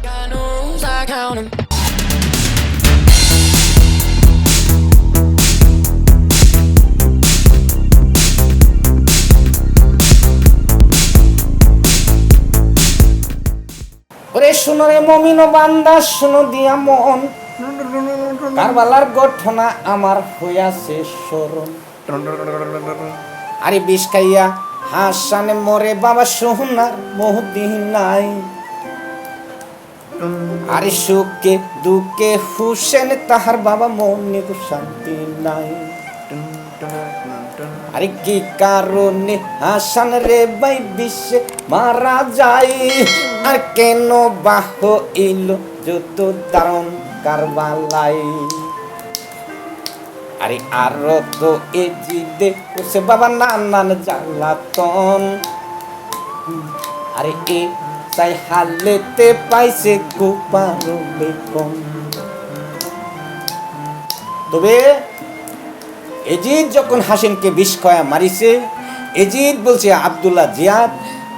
got news, I count 'em. ওরে শুনো রে মমিন ও বান্দা, শুনো দিয়া মন, কারবালার ঘটনা আমার হইয়াছে স্মরণ। আরে বিষ খাইয়া হাসানে মরে বাবা সোনার মদিনায়, আরে সুখে দুঃখে হুসেন তাহার বাবা মনে শান্তি নাই। আরে কি কারণে হাসান রে ভাই বিশ্বে মারা যায়, আর কেন বাহ ইলো যত দারুণ কারবালায়। আরে আরো তো এ জিদে করছে বাবা নানান জ্বালাতন, আরে এ তাই হালেতে পাইছে কুপারো বেকন। তবে এজিদ যখন হাসিনকে বিষ খাওয়া মারিছে, এজিদ বলছে আব্দুল্লাহ জিয়াদ,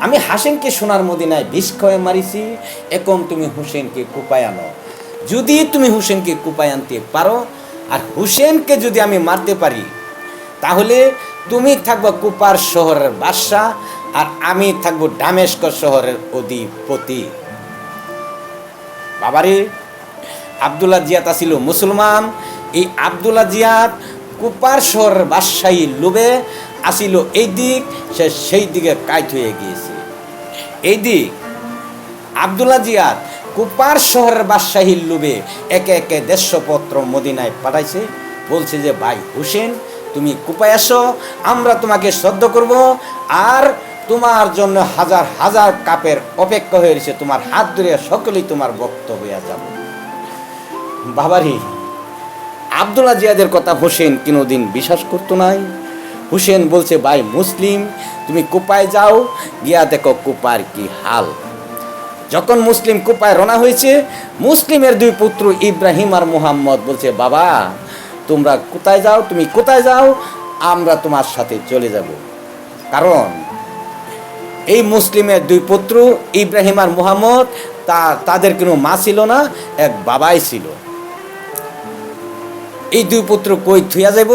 আমি হাসিনকে সোনার মদিনায় বিষ খাওয়া মারিছি, এখন তুমি হুসেনকে কুপায় আনো। যদি তুমি হুসেনকে কুপায় আনতে পারো, আর হুসেনকে যদি আমি মারতে পারি, তাহলে তুমি থাকবো কুপার শহরের বাদশা, আর আমি থাকবো দামেস্ক শহরের অধিপতি। বাবারে, আব্দুল্লাহ জিয়াদ আসিল মুসলমান। এই আব্দুল্লাহ জিয়াদ কুপার শহরের বাদশাহী লোভে আসিল এই দিক, সে সেই দিকে কাইট হয়ে গিয়েছে। এই দিক আব্দুল্লাহ জিয়াদ কুপার শহরের বাদশাহীর লোভে একে একে দেশপত্র মদিনায় পাঠাইছে, বলছে যে ভাই হুসেন, তুমি কুপায় আসো, আমরা তোমাকে শ্রদ্ধা করব, আর তোমার জন্য হাজার হাজার কাপের অপেক্ষা হয়েছে, তোমার হাত ধরে সকলেই তোমার ভক্ত হইয়া যাব। বাবারি, আব্দুল্লাহ জিয়াদের কথা হুসেন কোনোদিন বিশ্বাস করতো নাই। হুসেন বলছে ভাই মুসলিম, তুমি কুপায় যাও, গিয়া দেখো কুপার কি হাল। যখন মুসলিম কুপায় রওনা হয়েছে, মুসলিমের দুই পুত্র ইব্রাহিম আর মুহাম্মদ বলছে বাবা তোমরা কোথায় যাও, তুমি কোথায় যাও, আমরা তোমার সাথে চলে যাব। কারণ এই মুসলিমের দুই পুত্র ইব্রাহিম আর মুহাম্মদ, তাদের কোনো মা ছিল না, এক বাবাই ছিল। এই দুই পুত্র কই থুইয়া যাব,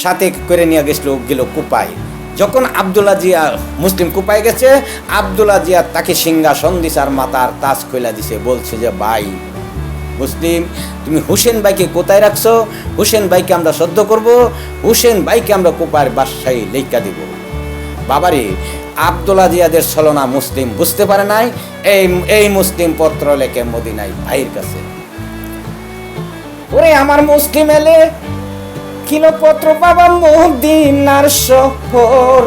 সাথে করে নিয়ে গেল কুপায়। যখন আব্দুল্লাহ জিয়া মুসলিম কুপায় গেছে, আব্দুল্লাহ জিয়া তাকে সিংহাসন দিছে আর মাথার তাজ খোলা দিছে, বলছে যে ভাই মুসলিম, তুমি হুসেন ভাইকে কোথায় রাখছো, হুসেন ভাইকে আমরা শ্রদ্ধা করব, হুসেন ভাইকে আমরা কুপার বাদশাহী লেখা দিব। বাবারে, আব্দুল্লাহ জিয়াদের ছলনা মুসলিম বুঝতে পারে নাই। এই মুসলিম পত্র লেখে মদিনায় ভাইয়ের কাছে। ওরে আমার মুসলিম এলে কিলো পত্র বাবা মদিনার শহর,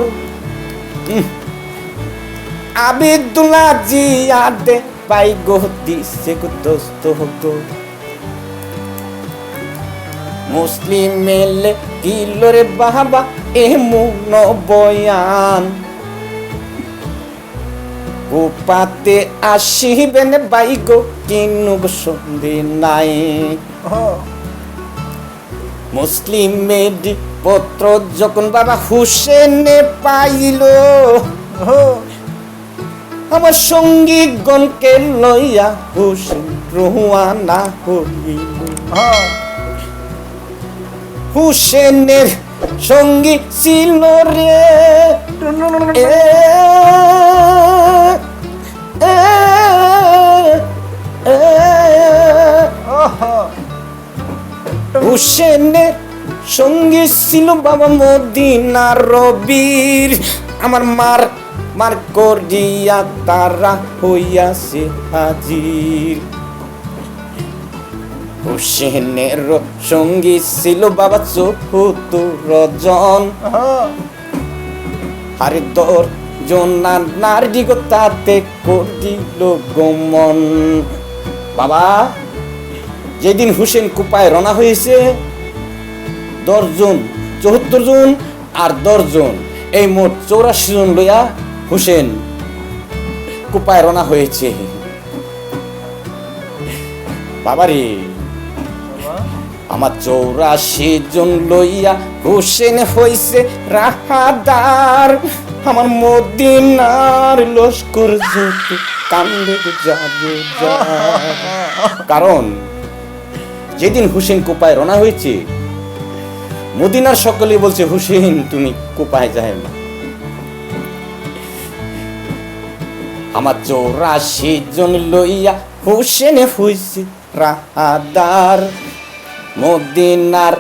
আবিদুল্লাহ জিয়াদে পাই গো দিছে গো দোস্ত গো। মুসলিম এলে কিলো রে বাবা এমন বয়ান, কুপাতে আসিবেন বাই গো কিনু সন্ধি নাই। মুসলিমের পত্র যখন বাবা হুসেনে পাইল, আমার সঙ্গীগণকে লইয়া হুসেন রওয়ানা হইল। হুসেনের সঙ্গী ছিল রে হুসেনের সঙ্গী ছিল বাবা মদিনার রবির, আমার মার করিয়া তারা হইয়াছে হাজির। হুসেনের সঙ্গী ছিল বাবা ৭৪ জন, আরে ১০ জন নারী গো তাতে করিল গমন। বাবা, যেদিন হুসেন কুপায় রওনা হয়েছে, ১০ জন ৭৪ জন আর ১০ জন, এই মোট ৮৪ জন লইয়া হুসেন কুপায় রওনা হয়েছে। বাবারে, আমার ৮৪ জন লইয়া হুসেন হইছে রাহাদার। আমার মদিনার লস্কর যত কান্দে যাবে যা। কারণ যেদিন হুসেন কোপায় রওনা হয়েছে, মদিনার সকলে বলছে হুসেন তুমি কোপায় যায় না। আমার 84 জন লইয়া হুসেন হইছে রাহাদার, মদিনার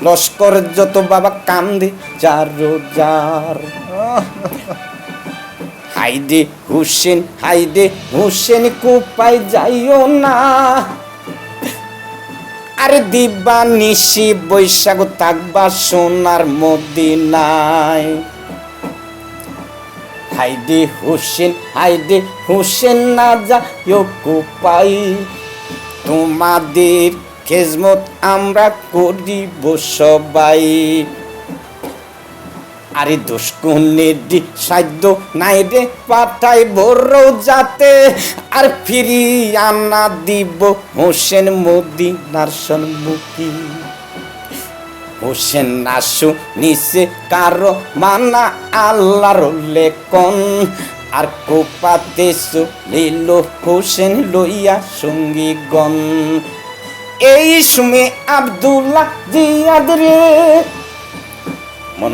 লস্কর যত বাবা কান্দে যারো যার। হাইদে হুসেন হাইদে হুসেন কোপায় যাইও না, আরে দিবা নিশি বৈশাখ থাকবা সোনার মদিনায়। হাইদে হুসেন না যাইও কোপাই, তোমাদের খেজমত আমরা করিব সবাই। আরে দুষ্কুনের সাধ্য নাই রে পাঠাই বড় যাতে, আর ফিরি আনা দিব হোসেন মদিনার সম্মুখী। হোসেন নাসু নিচে কারো মানা আল্লাহর লেখন, আর কোপাতে চলিল হোসেন লইয়া সঙ্গীগণ। এই সময় আব্দুল্লাহ জিয়াদ রে মন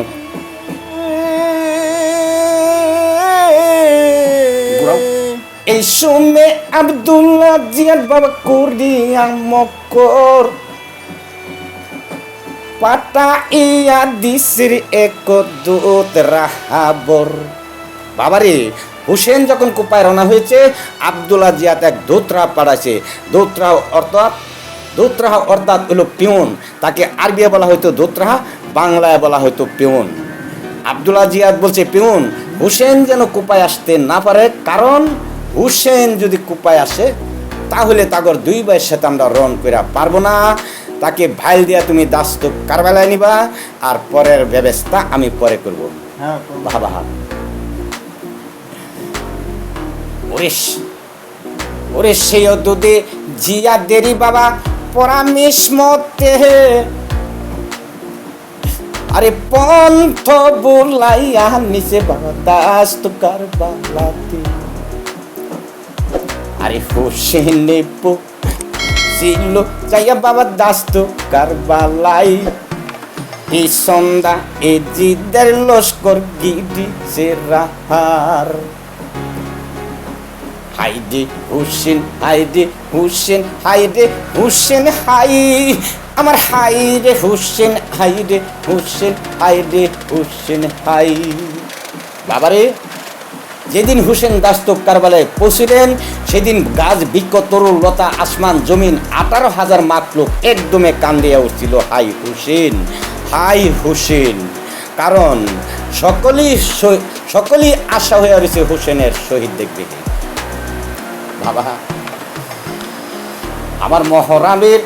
এই সময় আব্দুল্লাহ জিয়াদ বাবা করিয়া মক্কর, পাটা ইয়া দিসির এক দূত রাহাবর। বাবারে হুসেন যখন কোপায় রওনা হয়েছে, আব্দুল্লাহ জিয়াদ এক দোতরা পাঠাইছে। দোতরাহ অর্থাৎ হলো পিয়ন, তাকে আরবিয়া বলা হয়তো দোতরাহা, বাংলায় বলা হয়তো পিয়ন। আব্দুল্লাহ জিয়াদ বলছে পিয়ন হুসেন যেন কোপায় আসতে না পারে, কারণ হুসেন যদি কোপায় আসে তাহলে তাগর দুই ভাইয়ের সাথে আমরা রন করে পারবো না। তাকে ভাইল দিয়া তুমি দাস্ত কারবালায় নিবা, আর পরের ব্যবস্থা আমি পরে করব। বাবা ওরে সেই দুদে জিয়া দেরি বাবা পরামিশ মতে, আরে পন্থ বুলাইয়া নিচে বাবা দাস্ত কারবালাতে। আরে হুসেন ছিল যাইয়া বাবা দাস্ত কারবালাই, এই সন্ধ্যা এ জিদের লস্কর গিরি রাহার। হাইদে হুসেন হাই, আমার হাই রে হুসেন হাই। বাবারে যেদিন হুসেন দাস্ত কারবালায় পৌঁছিলেন, সেদিন গাছ বৃক্ষ তরু লতা আসমান জমিন 18,000 মাখলুক একদমে কান্দিয়া উঠছিল হাই হুসেন। কারণ সকলেই আশা হয়ে রয়েছে হুসেনের শহীদ দেখবে। বাবা আমার মহরমের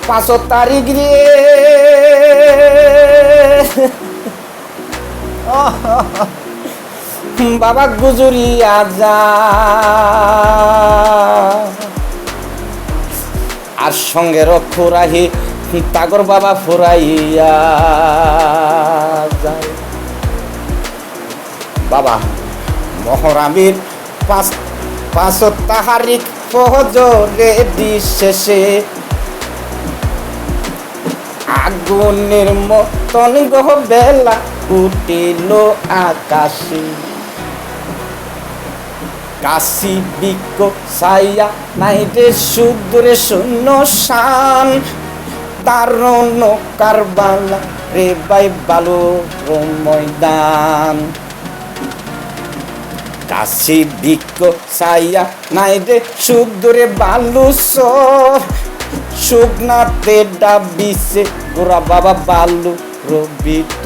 5 তারিখ রে বাবা গুজরিয়া যা, আর সঙ্গে ফুরাহি তাগর বাবা ফুরাইয়া যায়। বাবা মহরমের 5 তারিখ ফজরে শেষে আগুনের মতন গো বেলা উঠিল আকাশে, কাশি বৃক্ষ ছায়া নাই রে সুদূরে শূন্য শান, তারণ কারবালা রে বাই বালু ময়দান। কাশি বৃক্ষ ছায়া নাই রে সুদূরে বালু সর, শুকনাতে ডাবিছে গোরা বাবা বালু রবিত।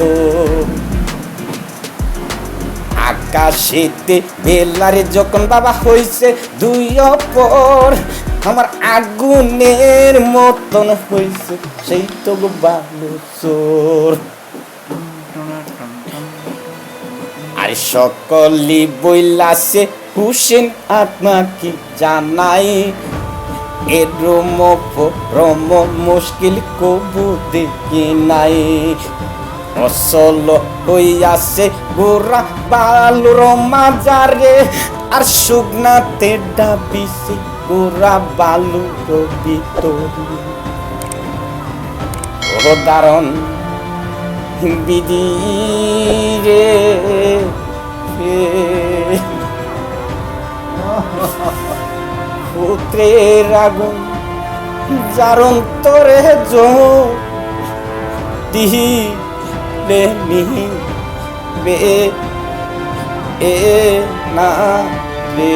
আকাশেতে বেলারে যখন বাবা হইছে দুই অপর, আমার আগুনের মতন হইছে সেই তো বালু চোর। আর সকলি বইলাছে হুসেন আত্মা কি জানাই, এর রম মুশকিল কবু দেখি নাই। অসল হইয়াছে গোরা বালুর মাজারে আর শুকনাতে ডাবিছে গোরা বালুর ভিতরে ও দারণ বিধি রে পুত্রের আগুন যার অন্তরে দিলে নিবে এ না রে